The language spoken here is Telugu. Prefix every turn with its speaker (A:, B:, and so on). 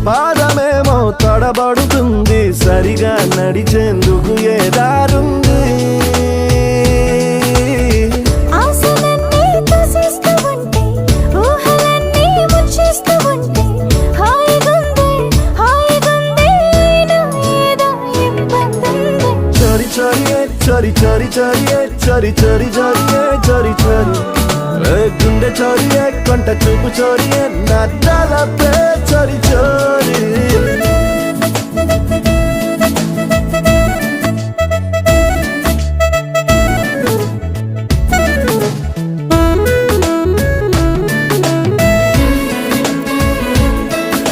A: పాదమేమో తడబడుతుంది, సరిగా నడిచేందుకు ఏ దారుంది?
B: ఆశలన్నీ తోసేస్తూ ఉంటే, ఊహలన్నీ ముంచేస్తూ ఉంటే, హాయిగుంది, హాయిగుంది, అయినా ఏదో ఇబ్బందుంది.
A: చరి చరి ఏ చరి చరి చరి ఏ చరి చరి చరి ఏ చరి చరి ఏ గుండె చరి ఏ కొంట చూపు చరి ఏ నా తలపే చరి